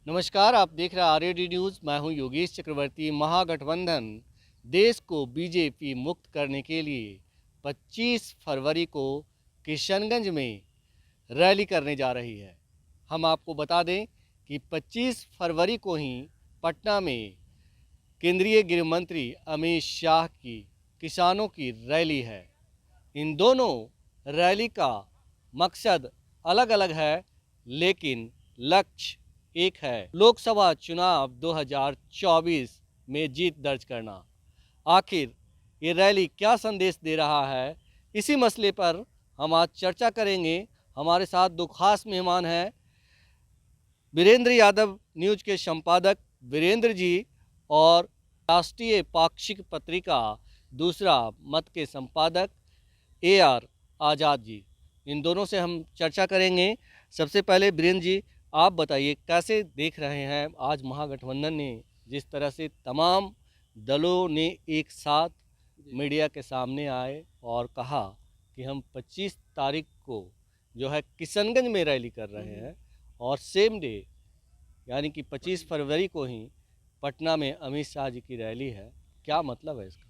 नमस्कार, आप देख रहे हैं आरएडी न्यूज़। मैं हूं योगेश चक्रवर्ती। महागठबंधन देश को बीजेपी मुक्त करने के लिए 25 फरवरी को किशनगंज में रैली करने जा रही है। हम आपको बता दें कि 25 फरवरी को ही पटना में केंद्रीय गृह मंत्री अमित शाह की किसानों की रैली है। इन दोनों रैली का मकसद अलग अलग है, लेकिन लक्ष्य एक है, लोकसभा चुनाव 2024 में जीत दर्ज करना। आखिर ये रैली क्या संदेश दे रहा है, इसी मसले पर हम आज चर्चा करेंगे। हमारे साथ दो खास मेहमान हैं, वीरेंद्र यादव न्यूज़ के संपादक वीरेंद्र जी और राष्ट्रीय पाक्षिक पत्रिका दूसरा मत के संपादक AR आज़ाद जी। इन दोनों से हम चर्चा करेंगे। सबसे पहले वीरेंद्र जी, आप बताइए कैसे देख रहे हैं आज महागठबंधन ने जिस तरह से तमाम दलों ने एक साथ मीडिया के सामने आए और कहा कि हम 25 तारीख को जो है किशनगंज में रैली कर रहे हैं और सेम डे यानी कि 25 फरवरी को ही पटना में अमित शाह जी की रैली है। क्या मतलब है इसका?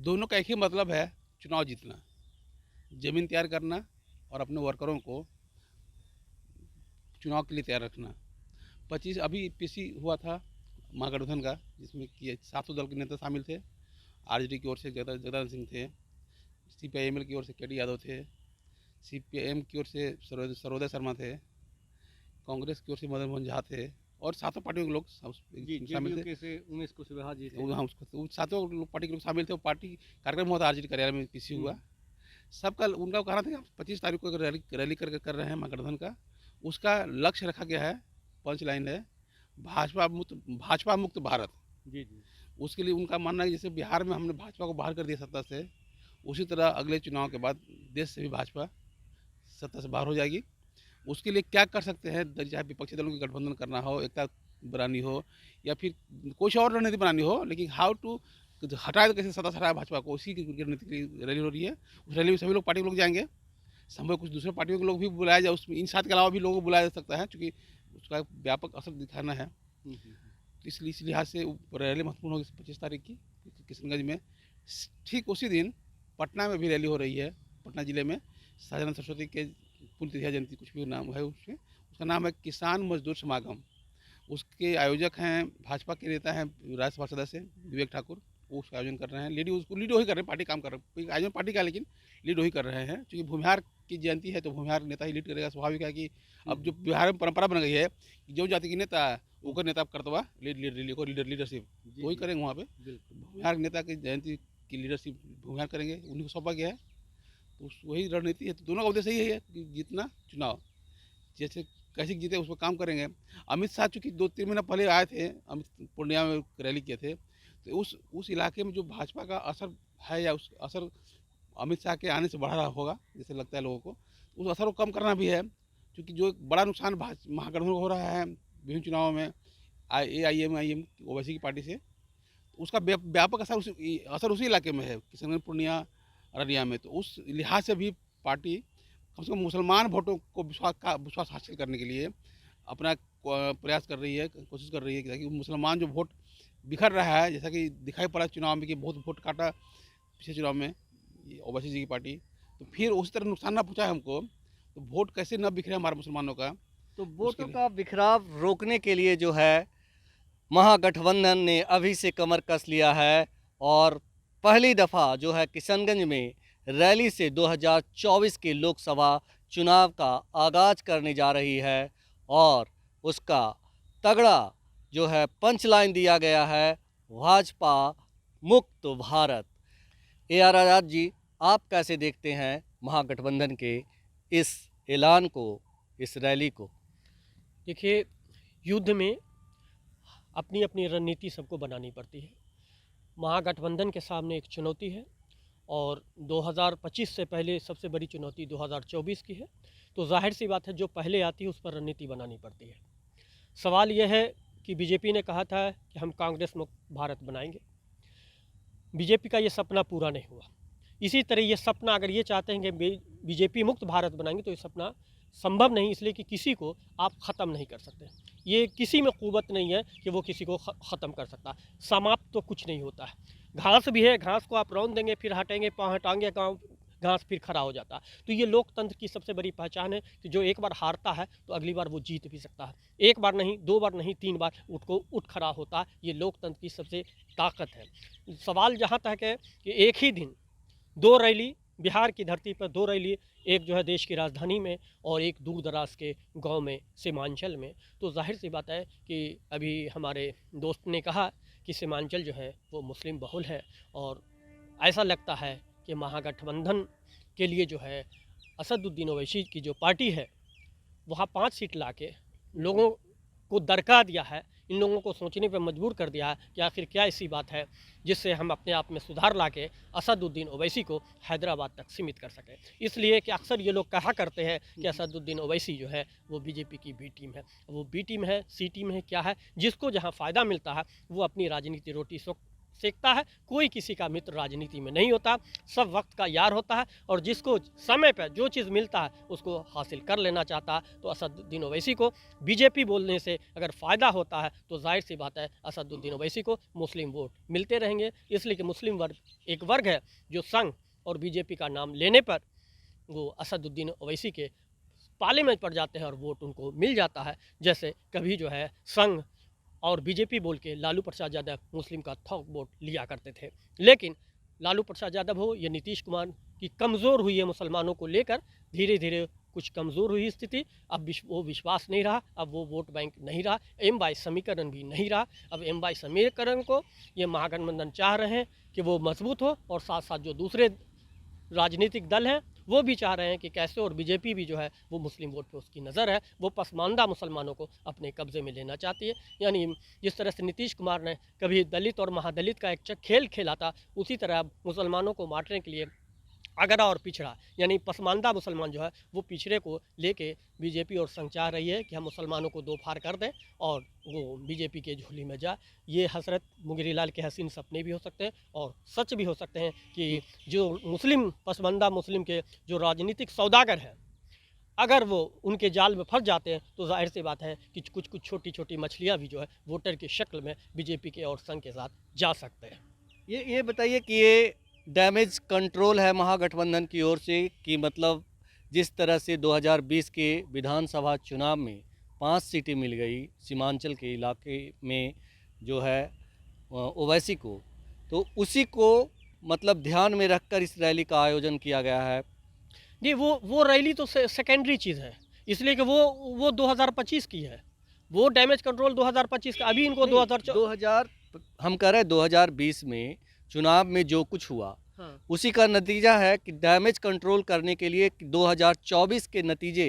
दोनों का एक ही मतलब है, चुनाव जीतना, ज़मीन तैयार करना और अपने वर्करों को चुनाव के लिए तैयार रखना। 25 अभी पीसी हुआ था महागठबंधन का, जिसमें कि 700 दल के नेता शामिल थे। आरजेडी की ओर से जगदानंद सिंह थे, CPIML की ओर से KD यादव थे, CPIM की ओर से सर्वोदय शर्मा थे, कांग्रेस की ओर से मदन मोहन झा थे और सातों पार्टियों के लोग शामिल थे। उमेश कुशवाहा जी थे। हाँ, उसको सातों पार्टी के लोग शामिल थे। वो पार्टी कार्यक्रम हुआ था RJD कार्यालय में, पीसी हुआ। सबका उनका कहना था कि 25 तारीख को अगर रैली कर रहे हैं महागठबंधन का, उसका लक्ष्य रखा गया है, पंच लाइन है, भाजपा मुक्त भारत। जी। उसके लिए उनका मानना है जैसे बिहार में हमने भाजपा को बाहर कर दिया सत्ता से, उसी तरह अगले चुनाव के बाद देश से भी भाजपा सत्ता से बाहर हो जाएगी। उसके लिए क्या कर सकते हैं, चाहे विपक्षी दलों की गठबंधन करना हो, एकता बनानी हो या फिर कुछ और रणनीति बनानी हो, लेकिन हाउ टू हटाए, कैसे सत्ता से हटाए भाजपा को, उसी की रणनीति की रैली हो रही है। उस रैली में सभी लोग पार्टी के लोग जाएंगे, संभव कुछ दूसरे पार्टियों के लोग भी बुलाया जाए, उसमें इन 7 के अलावा भी लोगों को बुलाया जा सकता है, क्योंकि उसका व्यापक असर दिखाना है। तो इसलिए इस लिहाज से रैली महत्वपूर्ण होगी 25 तारीख की किशनगंज में। ठीक उसी दिन पटना में भी रैली हो रही है। पटना जिले में सहजानंद सरस्वती के पुण्यतिथि जयंती, कुछ भी नाम है उसमें, उसका नाम है किसान मजदूर समागम। उसके आयोजक हैं भाजपा के नेता हैं, राज्यसभा सदस्य विवेक ठाकुर, वो उसका आयोजन कर रहे हैं। लीड वही कर रहे हैं, पार्टी काम कर रहे हैं, आयोजन पार्टी का, लेकिन लीड वही कर रहे हैं। क्योंकि भूमिहार की जयंती है तो भूमिहार नेता ही लीड करेगा, स्वाभाविक है। कि अब जो बिहार में परंपरा बन गई है कि जो जाति की नेता ओकर नेता करतवा लीडरशिप वही करेंगे वहाँ पे। भूमिहार नेता की जयंती की लीडरशिप भूमिहार करेंगे, उन्हीं को सौंपा गया है। तो वही रणनीति है। तो दोनों का उद्देश्य यही है कि जीतना चुनाव, जैसे कैसे जीते उस पर काम करेंगे। अमित शाह चूँकि 2-3 महीना पहले आए थे, अमित पूर्णिया में रैली किए थे, तो उस इलाके में जो भाजपा का असर है या उस असर अमित शाह के आने से बढ़ रहा होगा, जैसे लगता है लोगों को, उस असर को कम करना भी है। क्योंकि जो एक बड़ा नुकसान महागठबंधन को हो रहा है विभिन्न चुनावों में AIM ओवैसी की पार्टी से, उसका व्यापक असर उसी इलाके में है, किशनगंज, पूर्णिया, अररिया में। तो उस लिहाज से भी पार्टी कम से कम मुसलमान वोटों को विश्वास हासिल करने के लिए अपना प्रयास कर रही है, कोशिश कर रही है, ताकि मुसलमान जो वोट बिखर रहा है, जैसा कि दिखाई पड़ा चुनाव में कि बहुत वोट काटा पिछले चुनाव में ओवैसी जी की पार्टी, तो फिर उसी तरह नुकसान ना पहुँचाए हमको। तो वोट कैसे न बिखरे हमारे मुसलमानों का, तो वोटों का बिखराव रोकने के लिए जो है महागठबंधन ने अभी से कमर कस लिया है और पहली दफ़ा जो है किशनगंज में रैली से 2024 के लोकसभा चुनाव का आगाज करने जा रही है और उसका तगड़ा जो है पंच लाइन दिया गया है, भाजपा मुक्त भारत। AR आज़ाद जी, आप कैसे देखते हैं महागठबंधन के इस ऐलान को, इस रैली को? देखिए, युद्ध में अपनी अपनी रणनीति सबको बनानी पड़ती है। महागठबंधन के सामने एक चुनौती है और 2025 से पहले सबसे बड़ी चुनौती 2024 की है। तो जाहिर सी बात है, जो पहले आती है उस पर रणनीति बनानी पड़ती है। सवाल यह है कि बीजेपी ने कहा था कि हम कांग्रेस मुक्त भारत बनाएंगे। बीजेपी का ये सपना पूरा नहीं हुआ। इसी तरह ये सपना, अगर ये चाहते हैं कि बीजेपी मुक्त भारत बनाएंगे, तो ये सपना संभव नहीं, इसलिए कि किसी को आप ख़त्म नहीं कर सकते। ये किसी में क़ुव्वत नहीं है कि वो किसी को ख़त्म कर सकता। समाप्त तो कुछ नहीं होता है। घास भी है, घास को आप रौंद देंगे, फिर हटेंगे, पाँव हटाएंगे, घास फिर खड़ा हो जाता है। तो ये लोकतंत्र की सबसे बड़ी पहचान है कि जो एक बार हारता है तो अगली बार वो जीत भी सकता है। एक बार नहीं, 2 बार नहीं, 3 बार उठ खड़ा होता है। ये लोकतंत्र की सबसे ताकत है। सवाल जहाँ तक है कि एक ही दिन 2 रैली बिहार की धरती पर, 2 रैली, एक जो है देश की राजधानी में और एक दूर दराज के गांव में, सीमांचल में। तो जाहिर सी बात है कि अभी हमारे दोस्त ने कहा कि सीमांचल जो है वो मुस्लिम बहुल है और ऐसा लगता है कि महागठबंधन के लिए जो है असदुद्दीन ओवैसी की जो पार्टी है वहाँ 5 सीट लाके लोगों को दरका दिया है। इन लोगों को सोचने पर मजबूर कर दिया है कि आखिर क्या ऐसी बात है जिससे हम अपने आप में सुधार लाके असदुद्दीन ओवैसी को हैदराबाद तक सीमित कर सकें। इसलिए कि अक्सर ये लोग कहा करते हैं कि असदुद्दीन ओवैसी जो है वो बीजेपी की बी टीम है। वो बी टीम है, सी टीम है, क्या है, जिसको जहाँ फ़ायदा मिलता है वो अपनी राजनीति रोटी सेकता है। कोई किसी का मित्र राजनीति में नहीं होता, सब वक्त का यार होता है और जिसको समय पर जो चीज़ मिलता है उसको हासिल कर लेना चाहता है। तो असदुद्दीन ओवैसी को बीजेपी बोलने से अगर फ़ायदा होता है तो जाहिर सी बात है असदुद्दीन ओवैसी को मुस्लिम वोट मिलते रहेंगे। इसलिए कि मुस्लिम वर्ग एक वर्ग है जो संघ और बीजेपी का नाम लेने पर वो असदुद्दीन ओवैसी के पाले में पड़ जाते हैं और वोट उनको मिल जाता है। जैसे कभी जो है संघ और बीजेपी बोल के लालू प्रसाद यादव मुस्लिम का थोक वोट लिया करते थे, लेकिन लालू प्रसाद यादव हो या नीतीश कुमार की कमज़ोर हुई है मुसलमानों को लेकर, धीरे धीरे कुछ कमज़ोर हुई स्थिति। अब वो विश्वास नहीं रहा, अब वो वोट बैंक नहीं रहा, एम बाई समीकरण भी नहीं रहा। अब एम बाई समीकरण को ये महागठबंधन चाह रहे हैं कि वो मजबूत हो और साथ साथ जो दूसरे राजनीतिक दल हैं वो भी चाह रहे हैं कि कैसे, और बीजेपी भी जो है वो मुस्लिम वोट पे उसकी नज़र है, वो पसमानदा मुसलमानों को अपने कब्ज़े में लेना चाहती है। यानी जिस तरह से नीतीश कुमार ने कभी दलित और महादलित का एक खेल खेला था, उसी तरह अब मुसलमानों को बांटने के लिए अगड़ा और पिछड़ा, यानी पसमानदा मुसलमान जो है वो पिछड़े को लेके बीजेपी और संघ चाह रही है कि हम मुसलमानों को दो फाड़ कर दें और वो बीजेपी के झोली में जाए। ये हसरत मुगेरीलाल के हसीन सपने भी हो सकते हैं और सच भी हो सकते हैं कि जो मुस्लिम पसमानदा मुस्लिम के जो राजनीतिक सौदागर हैं, अगर वो उनके जाल में फंस जाते हैं तो जाहिर सी बात है कि कुछ छोटी छोटी मछलियाँ भी जो है वोटर की शक्ल में बीजेपी के और संघ के साथ जा सकते हैं। ये बताइए कि ये डैमेज कंट्रोल है महागठबंधन की ओर से, कि मतलब जिस तरह से 2020 के विधानसभा चुनाव में 5 सीटें मिल गई सीमांचल के इलाके में जो है ओवैसी को, तो उसी को मतलब ध्यान में रखकर इस रैली का आयोजन किया गया है। नहीं, वो रैली तो सेकेंडरी चीज़ है, इसलिए कि वो 2025 की है, वो डैमेज कंट्रोल 2025 का। अभी इनको 2000 हम कह रहे हैं 2020 में चुनाव में जो कुछ हुआ, हाँ, उसी का नतीजा है कि डैमेज कंट्रोल करने के लिए 2024 के नतीजे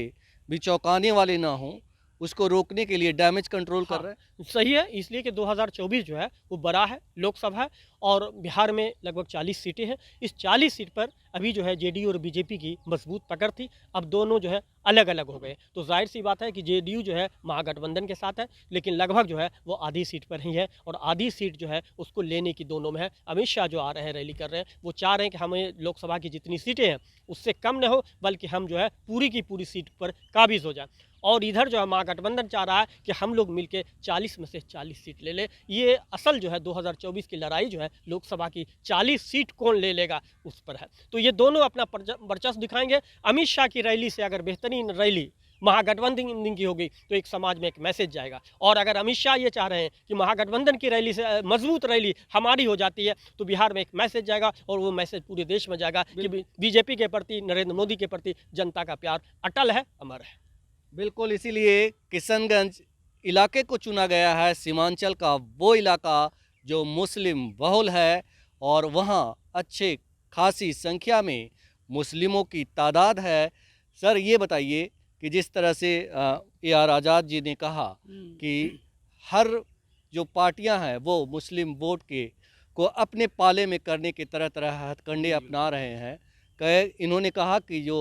भी चौंकाने वाले ना हों, उसको रोकने के लिए डैमेज कंट्रोल कर रहे हैं। सही है, इसलिए कि 2024 जो है वो बड़ा है, लोकसभा है और बिहार में लगभग 40 सीटें हैं। इस 40 सीट पर अभी जो है जेडीयू और बीजेपी की मजबूत पकड़ थी, अब दोनों जो है अलग अलग हो गए। तो जाहिर सी बात है कि जेडीयू जो है महागठबंधन के साथ है, लेकिन लगभग जो है वो आधी सीट पर ही है और आधी सीट जो है उसको लेने की दोनों में है। अमित शाह जो आ रहे हैं, रैली कर रहे हैं, वो चाह रहे हैं कि हमें लोकसभा की जितनी सीटें हैं उससे कम न हो, बल्कि हम जो है पूरी की पूरी सीट पर काबिज हो जाए। और इधर जो है महागठबंधन चाह रहा है कि हम लोग मिलके 40 में से 40 सीट ले लें। ये असल जो है 2024 की लड़ाई जो है लोकसभा की 40 सीट कौन ले लेगा उस पर है। तो ये दोनों अपना वर्चस्व दिखाएंगे। अमित शाह की रैली से अगर बेहतरीन रैली महागठबंधन की होगी तो एक समाज में एक मैसेज जाएगा, और अगर अमित शाह ये चाह रहे हैं कि महागठबंधन की रैली से मजबूत रैली हमारी हो जाती है तो बिहार में एक मैसेज जाएगा और वो मैसेज पूरे देश में जाएगा कि बीजेपी के प्रति, नरेंद्र मोदी के प्रति जनता का प्यार अटल है, अमर है। बिल्कुल, इसीलिए किशनगंज इलाके को चुना गया है, सीमांचल का वो इलाका जो मुस्लिम बहुल है और वहाँ अच्छे खासी संख्या में मुस्लिमों की तादाद है। सर ये बताइए कि जिस तरह से AR आज़ाद जी ने कहा कि हर जो पार्टियां हैं वो मुस्लिम वोट को अपने पाले में करने के तरह तरह हथकंडे अपना रहे हैं, इन्होंने कहा कि जो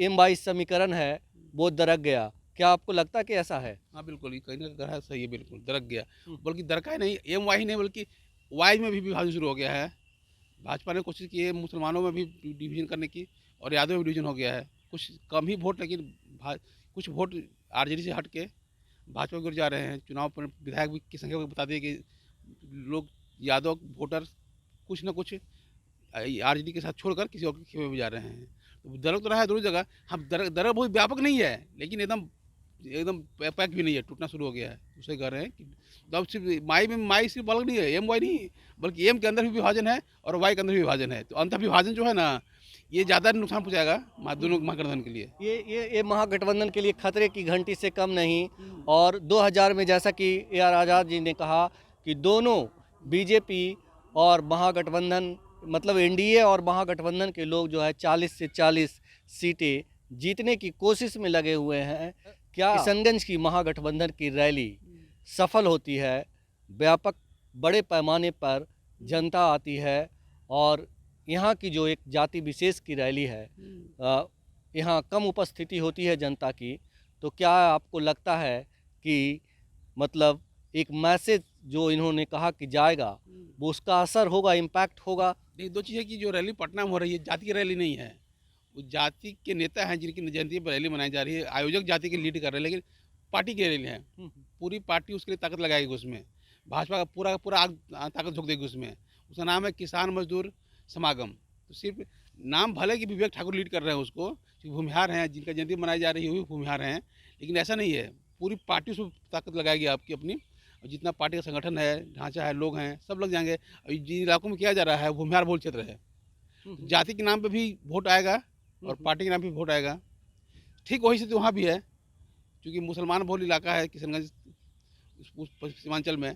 M22 समीकरण है वो दरक गया। क्या आपको लगता है कि ऐसा है? हाँ बिल्कुल, ये कहीं ना कहा सही है, बिल्कुल दरक गया। बल्कि दरका ही नहीं, MY नहीं बल्कि वाई में भी विभाजन शुरू हो गया है। भाजपा ने कोशिश की है मुसलमानों में भी डिवीजन करने की और यादव में डिवीजन हो गया है। कुछ कम ही वोट, लेकिन कुछ वोट आरजेडी से हट के भाजपा की ओर जा रहे हैं। चुनाव पर विधायक भी की संख्या को बता दिए कि लोग यादव वोटर कुछ न कुछ आरजेडी के साथ छोड़कर किसी और के खेमे में जा रहे हैं। तो दर तो रहा है दोनों जगह। हम दर बहुत व्यापक नहीं है, लेकिन एकदम एकदम पैक भी नहीं है, टूटना शुरू हो गया है। उसे कह रहे हैं कि तो अब सिर्फ माई सिर्फ अलग नहीं है, एम वाई नहीं, बल्कि एम के अंदर भी विभाजन है और वाई के अंदर भी विभाजन है। तो अंतर विभाजन जो है ना, ये ज़्यादा नुकसान पहुँचाएगा दोनों महागठबंधन के लिए। ये महागठबंधन के लिए खतरे की घंटी से कम नहीं। और 2000 में जैसा कि AR आज़ाद जी ने कहा कि दोनों बीजेपी और महागठबंधन मतलब NDA और महागठबंधन के लोग जो है 40 से 40 सीटें जीतने की कोशिश में लगे हुए हैं। क्या किशनगंज की महागठबंधन की रैली सफल होती है, व्यापक बड़े पैमाने पर जनता आती है और यहाँ की जो एक जाति विशेष की रैली है, यहाँ कम उपस्थिति होती है जनता की, तो क्या आपको लगता है कि मतलब एक मैसेज जो इन्होंने कहा कि जाएगा वो उसका असर होगा, इम्पैक्ट होगा? नहीं, दो चीज़ें कि जो रैली पटना में हो रही है जाति की रैली नहीं है, वो जाति के नेता हैं जिनकी जयंती पर रैली मनाई जा रही है। आयोजक जाति की लीड कर रहे हैं, लेकिन पार्टी की रैली है। पूरी पार्टी उसके लिए ताकत लगाएगी उसमें, भाजपा का पूरा आग ताकत झोंक देगी उसमें। उसका नाम है किसान मजदूर समागम। तो सिर्फ नाम भले कि विवेक ठाकुर लीड कर रहे हैं उसको, भूमिहार हैं, जिनका जयंती मनाई जा रही है वो भी भूमिहार हैं, लेकिन ऐसा नहीं है। पूरी पार्टी उसमें ताकत लगाएगी आपकी अपनी, और जितना पार्टी का संगठन है, ढांचा है, लोग हैं, सब लग जाएंगे। और जिन इलाकों में किया जा रहा है भूमिहार बहुल क्षेत्र है, जाति के नाम पे भी वोट आएगा और पार्टी के नाम पे भी वोट आएगा। ठीक वही स्थिति वहाँ भी है, क्योंकि मुसलमान बहुल इलाका है किशनगंज सीमांचल में।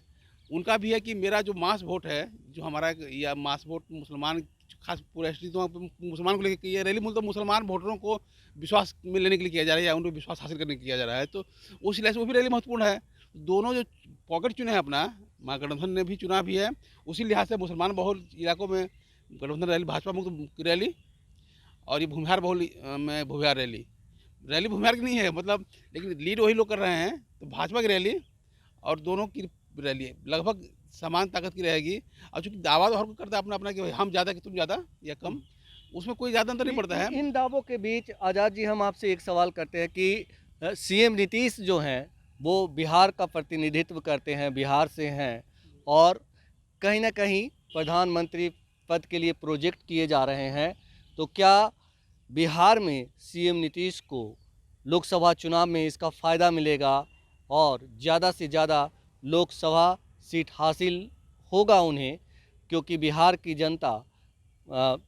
उनका भी है कि मेरा जो मास वोट है, जो हमारा या मास वोट मुसलमान, खास पूरा एसटी तो मुसलमान को लेकर ये रैली मूलतः मुसलमान वोटरों को विश्वास में लेने के लिए किया जा रहा है या उनको विश्वास हासिल करने के लिए किया जा रहा है। तो उस लिहाज से वो भी रैली महत्वपूर्ण है। दोनों जो पॉकेट चुने हैं अपना, महागठबंधन ने भी चुना भी है, उसी लिहाज से मुसलमान बहुल इलाकों में गठबंधन रैली, भाजपा मुक्त रैली, और ये भूमिहार बहुल में भूमिहार रैली भूमिहार की नहीं है मतलब, लेकिन लीड वही लोग कर रहे हैं। तो भाजपा की रैली और दोनों की रैली लगभग समान ताकत की रहेगी। और चूँकि दावा तो हर कोई करता है अपना अपना कि हम ज़्यादा कि तुम ज़्यादा या कम, उसमें कोई ज़्यादा अंतर नहीं पड़ता है। इन दावों के बीच आज़ाद जी हम आपसे एक सवाल करते हैं कि CM नीतीश जो हैं वो बिहार का प्रतिनिधित्व करते हैं, बिहार से हैं, और कहीं ना कहीं प्रधानमंत्री पद के लिए प्रोजेक्ट किए जा रहे हैं। तो क्या बिहार में CM नीतीश को लोकसभा चुनाव में इसका फ़ायदा मिलेगा और ज़्यादा से ज़्यादा लोकसभा सीट हासिल होगा उन्हें? क्योंकि बिहार की जनता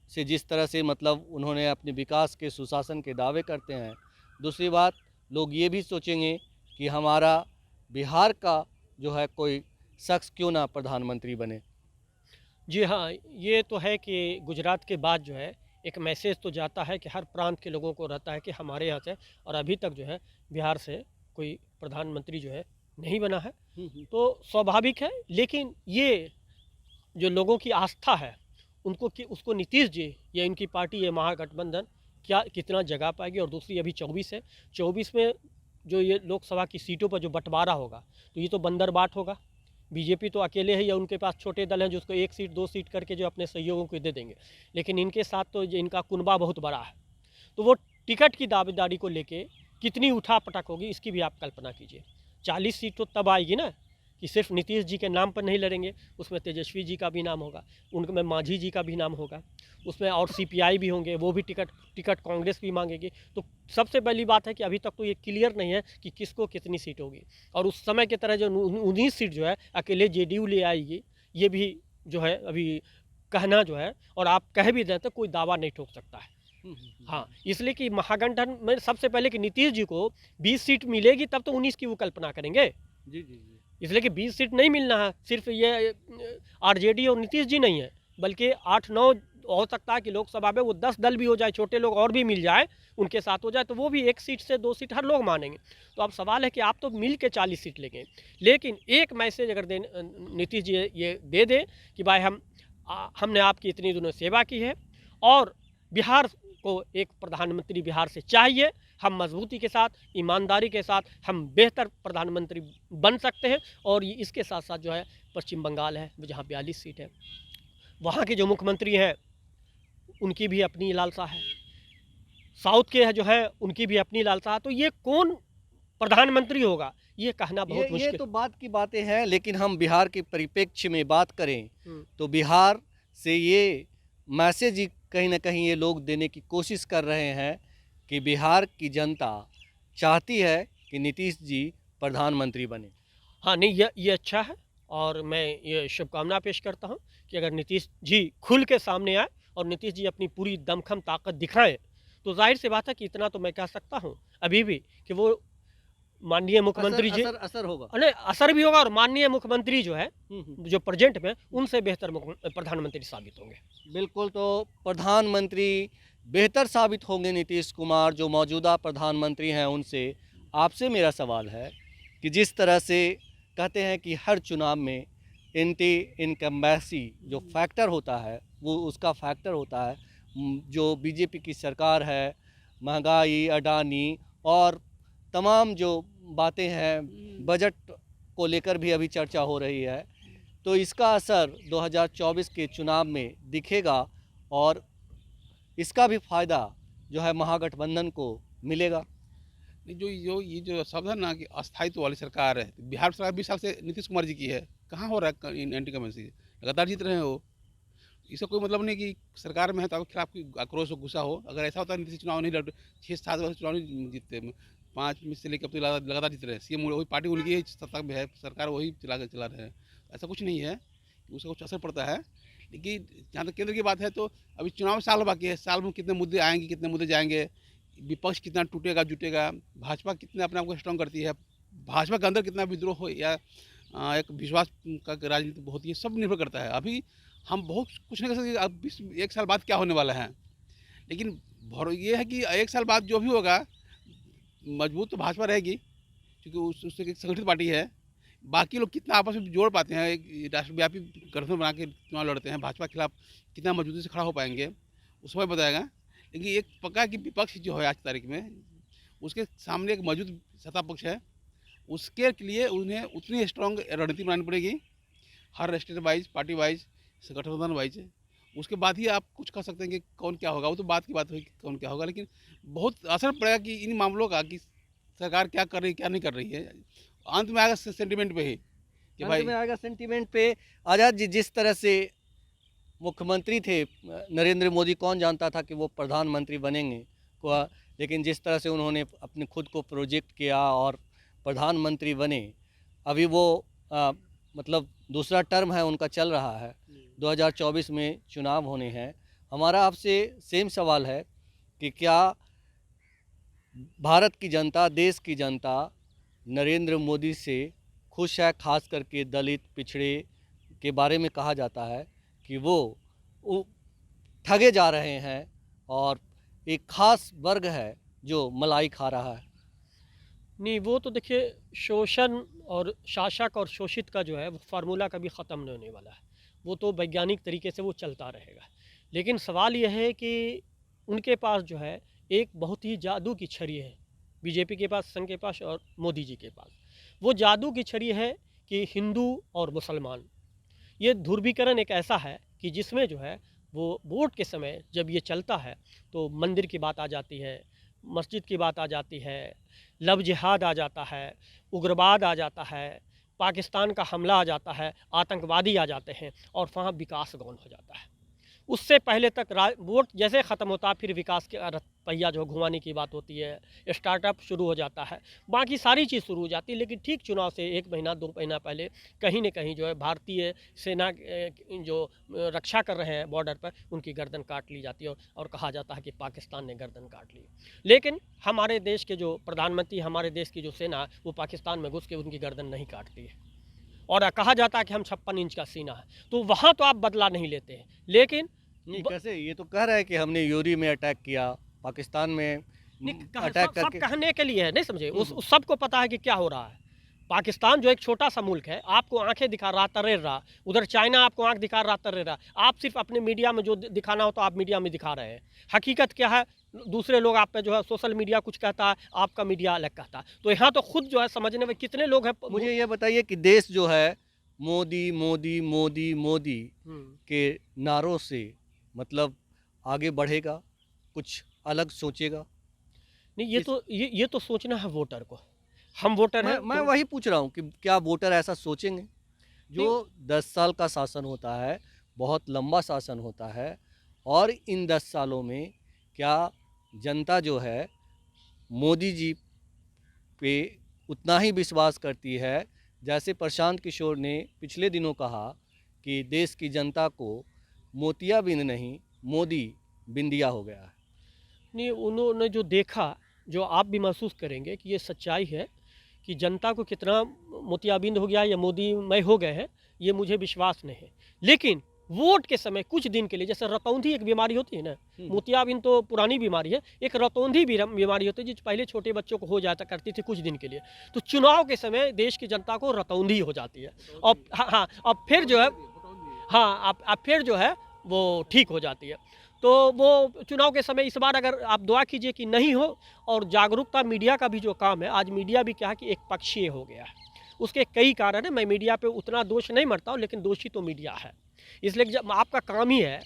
से जिस तरह से मतलब उन्होंने अपने विकास के, सुशासन के दावे करते हैं, दूसरी बात लोग ये भी सोचेंगे कि हमारा बिहार का जो है कोई शख्स क्यों ना प्रधानमंत्री बने। जी हाँ, ये तो है कि गुजरात के बाद जो है एक मैसेज तो जाता है कि हर प्रांत के लोगों को रहता है कि हमारे यहाँ से, और अभी तक जो है बिहार से कोई प्रधानमंत्री जो है नहीं बना है, तो स्वाभाविक है। लेकिन ये जो लोगों की आस्था है उनको कि उसको नीतीश जी या इनकी पार्टी ये महागठबंधन क्या कितना जगा पाएगी। और दूसरी अभी 24 है, 24 में जो ये लोकसभा की सीटों पर जो बंटवारा होगा तो ये तो बंदर बाट होगा। बीजेपी तो अकेले है या उनके पास छोटे दल हैं जो उसको 1 सीट 2 सीट करके जो अपने सहयोगों को दे देंगे, लेकिन इनके साथ तो इनका कुनबा बहुत बड़ा है। तो वो टिकट की दावेदारी को लेके कितनी उठापटक होगी इसकी भी आप कल्पना कीजिए। 40 सीट तो तब आएगी ना कि सिर्फ नीतीश जी के नाम पर नहीं लड़ेंगे, उसमें तेजस्वी जी का भी नाम होगा, उनमें मांझी जी का भी नाम होगा, उसमें और CPI भी होंगे, वो भी टिकट कांग्रेस भी मांगेगी। तो सबसे पहली बात है कि अभी तक तो ये क्लियर नहीं है कि किसको कितनी सीट होगी। और उस समय की तरह जो 19 सीट जो है अकेले JDU ले आएगी, ये भी जो है अभी कहना जो है, और आप कह भी दें तो कोई दावा नहीं ठोक सकता है। हाँ, इसलिए कि महागठबंधन में सबसे पहले कि नीतीश जी को 20 सीट मिलेगी तब तो 19 की वो कल्पना करेंगे। जी जी जी। इसलिए कि 20 सीट नहीं मिलना है, सिर्फ ये RJD और नीतीश जी नहीं है, बल्कि 8-9 हो सकता है कि लोकसभा में वो 10 दल भी हो जाए, छोटे लोग और भी मिल जाए, उनके साथ हो जाए, तो वो भी 1 सीट से 2 सीट हर लोग मानेंगे। तो अब सवाल है कि आप तो मिल के 40 सीट लेंगे, लेकिन एक मैसेज अगर नीतीश जी ये दे दें कि भाई हमने आपकी इतनी दिनों सेवा की है और बिहार को एक प्रधानमंत्री बिहार से चाहिए, हम मजबूती के साथ, ईमानदारी के साथ हम बेहतर प्रधानमंत्री बन सकते हैं। और इसके साथ साथ जो है पश्चिम बंगाल है जहाँ 42 सीट है, वहाँ के जो मुख्यमंत्री हैं उनकी भी अपनी लालसा है, साउथ के जो है उनकी भी अपनी लालसा है। तो ये कौन प्रधानमंत्री होगा, ये कहना बहुत ये मुश्किल। तो बात की बातें हैं, लेकिन हम बिहार के परिप्रेक्ष्य में बात करें हम्म, तो बिहार से ये मैसेज ही कहीं ना कहीं ये लोग देने की कोशिश कर रहे हैं कि बिहार की जनता चाहती है कि नीतीश जी प्रधानमंत्री बने। हाँ नहीं, ये अच्छा है और मैं ये शुभकामना पेश करता हूँ कि अगर नीतीश जी खुल के सामने आए और नीतीश जी अपनी पूरी दमखम ताकत दिखाएं, तो जाहिर सी बात है कि इतना तो मैं कह सकता हूँ अभी भी कि वो माननीय मुख्यमंत्री जी, असर असर होगा। अरे असर भी होगा और माननीय मुख्यमंत्री जो है, हम्म। जो प्रेजेंट में, उनसे बेहतर प्रधानमंत्री साबित होंगे। बिल्कुल, तो प्रधानमंत्री बेहतर साबित होंगे नीतीश कुमार जो मौजूदा प्रधानमंत्री हैं उनसे। आपसे मेरा सवाल है कि जिस तरह से कहते हैं कि हर चुनाव में एंटी इनकम्बेंसी जो फैक्टर होता है वो उसका फैक्टर होता है, जो बीजेपी की सरकार है, महंगाई, अडानी और तमाम जो बातें हैं, बजट को लेकर भी अभी चर्चा हो रही है, तो इसका असर 2024 के चुनाव में दिखेगा और इसका भी फ़ायदा जो है महागठबंधन को मिलेगा। नहीं, ये जो शब्द है ना कि अस्थायित्व वाली सरकार है, तो बिहार सरकार 20 साल से नीतीश कुमार जी की है, कहाँ हो रहा है एंटी कमेंसी? लगातार जीत रहे हैं वो। इसका कोई मतलब नहीं कि सरकार में है तो आपके खिलाफ कोई आक्रोश हो, गुस्सा हो। अगर ऐसा होता है नीतीश चुनाव नहीं लड़ 6-7 वर्ष चुनाव नहीं जीतते, 5 में से लेकर अब तो लगातार जीत रहे हैं। सीएम वही पार्टी उनकी ही सत्ता में है, सरकार वही चला रहे हैं। ऐसा कुछ नहीं है कि उसका कुछ असर पड़ता है। लेकिन जहाँ तक केंद्र की बात है तो अभी चुनाव साल बाकी है, साल में कितने मुद्दे आएंगे, कितने मुद्दे जाएंगे, विपक्ष कितना टूटेगा जुटेगा, भाजपा कितने अपने आप को स्ट्रॉन्ग करती है, भाजपा के अंदर कितना विद्रोह हो या एक विश्वास का राजनीति होती है, सब निर्भर करता है। अभी हम बहुत कुछ नहीं कर सकते अब 1 साल बाद क्या होने वाला है, लेकिन ये है कि 1 साल बाद जो भी होगा मजबूत तो भाजपा रहेगी, क्योंकि उससे एक संगठित पार्टी है। बाकी लोग कितना आपस में जोड़ पाते हैं, एक राष्ट्रव्यापी गठबंधन बना के चुनाव लड़ते हैं, भाजपा के खिलाफ कितना मजबूती से खड़ा हो पाएंगे उस समय बताएगा। लेकिन एक पक्का कि विपक्ष जो है आज की तारीख में उसके सामने एक मौजूद सत्ता पक्ष है, उसके लिए उन्हें उतनी स्ट्रॉन्ग रणनीति बनानी पड़ेगी, हर स्टेट वाइज, पार्टी वाइज, गठबंधन वाइज। उसके बाद ही आप कुछ कह सकते हैं कि कौन क्या होगा, वो तो बात की बात होगी कौन क्या होगा, लेकिन बहुत असर पड़ेगा कि इन मामलों का कि सरकार क्या कर रही है क्या नहीं कर रही है। अंत में आएगा सेंटिमेंट पे ही कि अंत भाई में आएगा सेंटीमेंट पे। आज़ाद जी, जिस तरह से मुख्यमंत्री थे नरेंद्र मोदी, कौन जानता था कि वो प्रधानमंत्री बनेंगे को, लेकिन जिस तरह से उन्होंने अपने खुद को प्रोजेक्ट किया और प्रधानमंत्री बने। अभी वो मतलब दूसरा टर्म है उनका चल रहा है, 2024 में चुनाव होने हैं। हमारा आपसे सेम सवाल है कि क्या भारत की जनता, देश की जनता नरेंद्र मोदी से खुश है? खास करके दलित पिछड़े के बारे में कहा जाता है कि वो ठगे जा रहे हैं और एक खास वर्ग है जो मलाई खा रहा है। नहीं, वो तो देखिए, शोषण और शासक और शोषित का जो है वो फार्मूला कभी ख़त्म नहीं होने वाला है, वो तो वैज्ञानिक तरीके से वो चलता रहेगा। लेकिन सवाल यह है कि उनके पास जो है एक बहुत ही जादू की छड़ी है, बीजेपी के पास, संघ के पास और मोदी जी के पास। वो जादू की छड़ी है कि हिंदू और मुसलमान, ये ध्रुवीकरण एक ऐसा है कि जिसमें जो है वो वोट के समय जब ये चलता है तो मंदिर की बात आ जाती है, मस्जिद की बात आ जाती है, लव जिहाद आ जाता है, उग्रवाद आ जाता है, पाकिस्तान का हमला आ जाता है, आतंकवादी आ जाते हैं और वहाँ विकास गौन हो जाता है। उससे पहले तक वोट जैसे ख़त्म होता है फिर विकास के पहिया जो घुमाने की बात होती है, स्टार्टअप शुरू हो जाता है, बाकी सारी चीज़ शुरू हो जाती है। लेकिन ठीक चुनाव से 1 महीना 2 महीना पहले कहीं न कहीं जो है भारतीय सेना जो रक्षा कर रहे हैं बॉर्डर पर, उनकी गर्दन काट ली जाती है और कहा जाता है कि पाकिस्तान ने गर्दन काट ली। लेकिन हमारे देश के जो प्रधानमंत्री, हमारे देश की जो सेना है, वो पाकिस्तान में घुस के उनकी गर्दन नहीं काटती है और कहा जाता है कि हम 56 इंच का सीना है, तो वहाँ तो आप बदला नहीं लेते हैं। लेकिन नहीं, कैसे? ये तो कह रहा है कि हमने यूरी में अटैक किया, पाकिस्तान में अटैक सब करके। कहने के लिए है, नहीं समझे, उस सबको पता है कि क्या हो रहा है। पाकिस्तान जो एक छोटा सा मुल्क है, आपको आंखें दिखा रहा, तरेर रहा, उधर चाइना आपको आंख दिखा रहा, तरेर रहा। आप सिर्फ अपने मीडिया में जो दिखाना हो तो आप मीडिया में दिखा रहे हैं, हकीकत क्या है दूसरे लोग आप पे जो है सोशल मीडिया कुछ कहता है, आपका मीडिया अलग कहता है। तो यहाँ तो खुद जो है समझने में कितने लोग हैं। मुझे ये बताइए कि देश जो है मोदी मोदी मोदी मोदी के नारों से मतलब आगे बढ़ेगा, कुछ अलग सोचेगा? नहीं, ये तो सोचना है वोटर को। हम वोटर हैं मैं तो वही पूछ रहा हूँ कि क्या वोटर ऐसा सोचेंगे? जो 10 साल का शासन होता है, बहुत लंबा शासन होता है, और इन 10 सालों में क्या जनता जो है मोदी जी पे उतना ही विश्वास करती है जैसे प्रशांत किशोर ने पिछले दिनों कहा कि देश की जनता को मोतियाबिंद नहीं मोदी बिंदिया हो गया है। नहीं, उन्होंने जो देखा, जो आप भी महसूस करेंगे कि ये सच्चाई है कि जनता को कितना मोतियाबिंद हो गया या मोदीमय हो गए हैं, ये मुझे विश्वास नहीं है। लेकिन वोट के समय कुछ दिन के लिए, जैसे रतौंधी एक बीमारी होती है ना, मोतियाबिंद तो पुरानी बीमारी है, एक रतौंधी बीमारी होती है जो पहले छोटे बच्चों को हो जाता करती थी कुछ दिन के लिए। तो चुनाव के समय देश की जनता को रतौंधी हो जाती है, और हाँ, अब फिर जो है, हाँ, अब फिर जो है वो ठीक हो जाती है। तो वो चुनाव के समय इस बार अगर आप दुआ कीजिए कि नहीं हो। और जागरूकता मीडिया का भी जो काम है, आज मीडिया भी क्या है कि एक पक्षीय हो गया है। उसके कई कारण हैं, मैं मीडिया पे उतना दोष नहीं मरता हूँ, लेकिन दोषी तो मीडिया है। इसलिए जब आपका काम ही है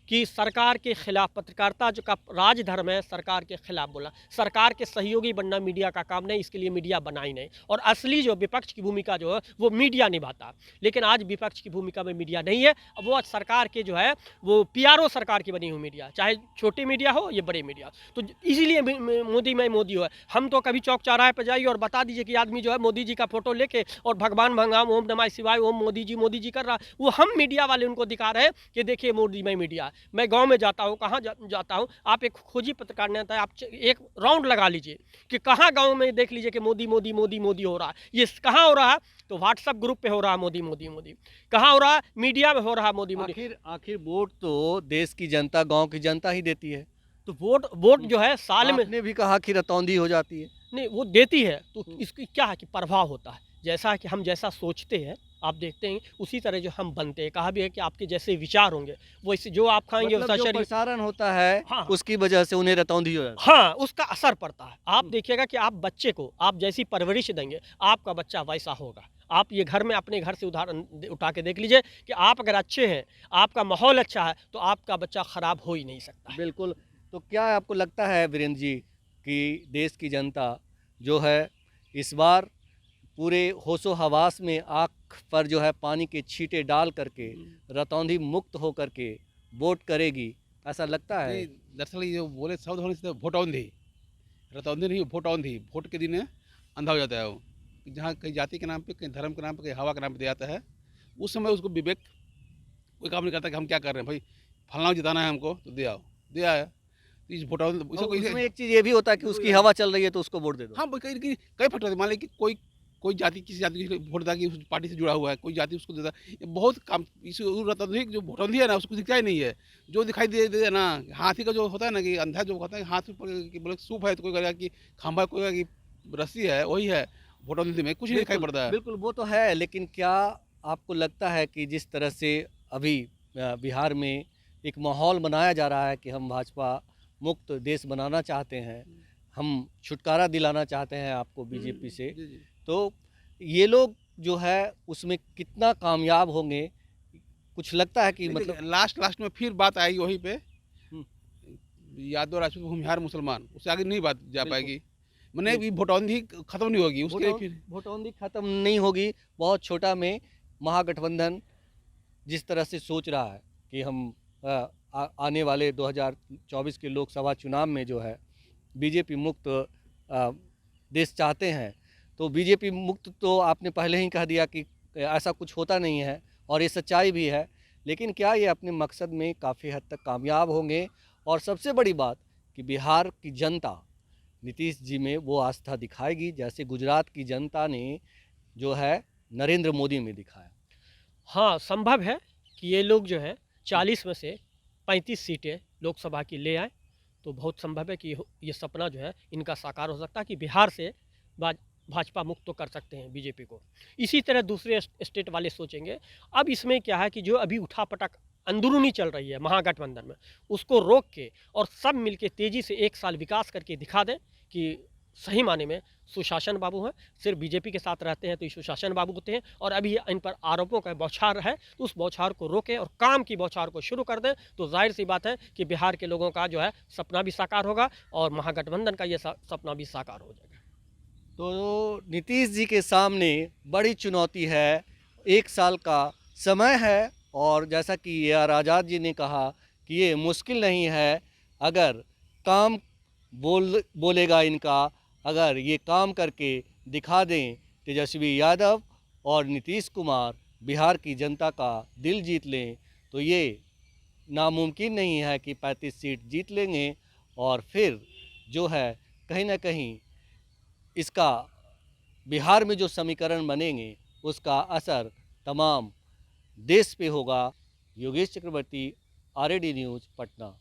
कि सरकार के खिलाफ, पत्रकारिता जो का राजधर्म है, सरकार के खिलाफ बोला, सरकार के सहयोगी बनना मीडिया का काम नहीं, इसके लिए मीडिया बना ही नहीं। और असली जो विपक्ष की भूमिका जो है वो मीडिया निभाता। लेकिन आज विपक्ष की भूमिका में मीडिया नहीं है। अब वो आज सरकार के जो है वो पीआरओ सरकार की बनी हुई मीडिया, चाहे छोटी मीडिया हो या बड़े मीडिया। तो इसीलिए मोदी में मोदी हो है। हम तो कभी चौक चौराहे पर जाइए और बता दीजिए कि आदमी जो है मोदी जी का फोटो लेके और भगवान भगवान ओम नमः शिवाय ओम मोदी जी कर रहा, वो हम मीडिया वाले उनको दिखा रहे हैं कि देखिए मोदी में मीडिया। मैं गांव में जाता हूँ, कहाँ जाता हूँ, आप एक खोजी पत्रकार ने आता है, आप एक राउंड लगा लीजिए कि कहाँ गांव में देख लीजिए कि मोदी मोदी मोदी मोदी हो रहा है। ये कहाँ हो रहा है? तो व्हाट्सएप ग्रुप पे हो रहा है मोदी मोदी मोदी। कहाँ हो रहा है? मीडिया में हो रहा है मोदी मोदी। आखिर वोट तो देश की जनता, गांव की जनता ही देती है। तो वोट जो है साल में, आपने भी कहा कि रतौंधी हो जाती है। नहीं, वो देती है तो इसकी क्या है कि प्रभाव होता है। जैसा कि हम जैसा सोचते हैं, आप देखते हैं उसी तरह जो हम बनते हैं। कहा भी है कि आपके जैसे विचार होंगे वैसे जो आप खाएंगे मतलब वैसा जो शरीर। प्रसारण होता है, हाँ, उसकी वजह से उन्हें रतौंधी हो जाती है। हाँ, उसका असर पड़ता है। आप देखिएगा कि आप बच्चे को आप जैसी परवरिश देंगे, आपका बच्चा वैसा होगा। आप ये घर में अपने घर से उदाहरण उठा के देख लीजिए कि आप अगर अच्छे हैं, आपका माहौल अच्छा है, तो आपका बच्चा खराब हो ही नहीं सकता। बिल्कुल। तो क्या आपको लगता है वीरेंद्र जी कि देश की जनता जो है इस बार पूरे होशो हवास में आँख पर जो है पानी के छींटे डाल करके रतौंधी मुक्त हो करके वोट करेगी, ऐसा लगता है? नहीं, दरअसल ये जो बोले शब्द होने से भोटौंधी, रतौंधी नहीं, भोटौंधी। वोट के दिन अंधा हो जाता है वो, कि जहाँ कहीं जाति के नाम पे, कहीं धर्म के नाम पे, कहीं हवा के नाम पे दे जाता है। उस समय उसको विवेक कोई काम नहीं करता कि हम क्या कर रहे हैं भाई, फलना जिताना है हमको तो दे आओ, दे आया। तो इस भोटौंधी और उसमें एक चीज़ ये भी होता है कि उसकी हवा चल रही है तो उसको वोट दे दो। हाँ, कई कई कई फैक्टर होते हैं। मान लीजिए कि कोई जाति किसी जाति की वोट देता कि उस पार्टी से जुड़ा हुआ है, कोई जाति उसको देता। ये बहुत काम इस रतौंधी जो भोटौंधी है ना, उसको दिखता ही नहीं है। जो दिखाई दे ना, हाथी का जो होता है ना, कि अंधा जो होता है, हाथ पर कि बोले सूप है तो कोई कहेगा कि खंभा, कोई कहेगा कि रस्सी है, वही है भोटौंधी में, कुछ नहीं दिखाई पड़ता है। बिल्कुल, वो तो है। लेकिन क्या आपको लगता है कि जिस तरह से अभी बिहार में एक माहौल बनाया जा रहा है कि हम भाजपा मुक्त देश बनाना चाहते हैं, हम छुटकारा दिलाना चाहते हैं आपको बीजेपी से, जी, जी। तो ये लोग जो है उसमें कितना कामयाब होंगे? कुछ लगता है कि मतलब लास्ट में फिर बात आएगी वहीं पे, हुँ। यादव राजपूत भूमिहार मुसलमान, उससे आगे नहीं बात जा बिल्कुल। पाएगी। मैंने भी भोटौंधी खत्म नहीं होगी, उसके लिए फिर भोटौंधी खत्म नहीं होगी। बहुत छोटा में महागठबंधन जिस तरह से सोच रहा है कि हम आने वाले 2024 के लोकसभा चुनाव में जो है बीजेपी मुक्त देश चाहते हैं, तो बीजेपी मुक्त तो आपने पहले ही कह दिया कि ऐसा कुछ होता नहीं है और ये सच्चाई भी है। लेकिन क्या ये अपने मकसद में काफ़ी हद तक कामयाब होंगे? और सबसे बड़ी बात कि बिहार की जनता नीतीश जी में वो आस्था दिखाएगी जैसे गुजरात की जनता ने जो है नरेंद्र मोदी में दिखाया। हाँ, संभव है कि ये लोग जो है 40 में से 35 सीटें लोकसभा की ले आए। तो बहुत संभव है कि ये सपना जो है इनका साकार हो सकता है कि बिहार से भाजपा मुक्त तो कर सकते हैं बीजेपी को। इसी तरह दूसरे स्टेट वाले सोचेंगे। अब इसमें क्या है कि जो अभी उठापटक अंदरूनी चल रही है महागठबंधन में, उसको रोक के और सब मिलके तेज़ी से एक साल विकास करके दिखा दें कि सही माने में सुशासन बाबू हैं। सिर्फ बीजेपी के साथ रहते हैं तो ये सुशासन बाबू होते हैं, और अभी इन पर आरोपों का बौछार है, तो उस बौछार को रोकें और काम की बौछार को शुरू कर दें। तो जाहिर सी बात है कि बिहार के लोगों का जो है सपना भी साकार होगा और महागठबंधन का ये सपना भी साकार हो जाएगा। तो नीतीश जी के सामने बड़ी चुनौती है, 1 साल का समय है और जैसा कि ए आर आज़ाद जी ने कहा कि ये मुश्किल नहीं है, अगर काम बोलेगा इनका, अगर ये काम करके दिखा दें तेजस्वी यादव और नीतीश कुमार बिहार की जनता का दिल जीत लें, तो ये नामुमकिन नहीं है कि 35 सीट जीत लेंगे और फिर जो है कहीं ना कहीं इसका बिहार में जो समीकरण बनेंगे उसका असर तमाम देश पे होगा। योगेश चक्रवर्ती, RAD न्यूज़, पटना।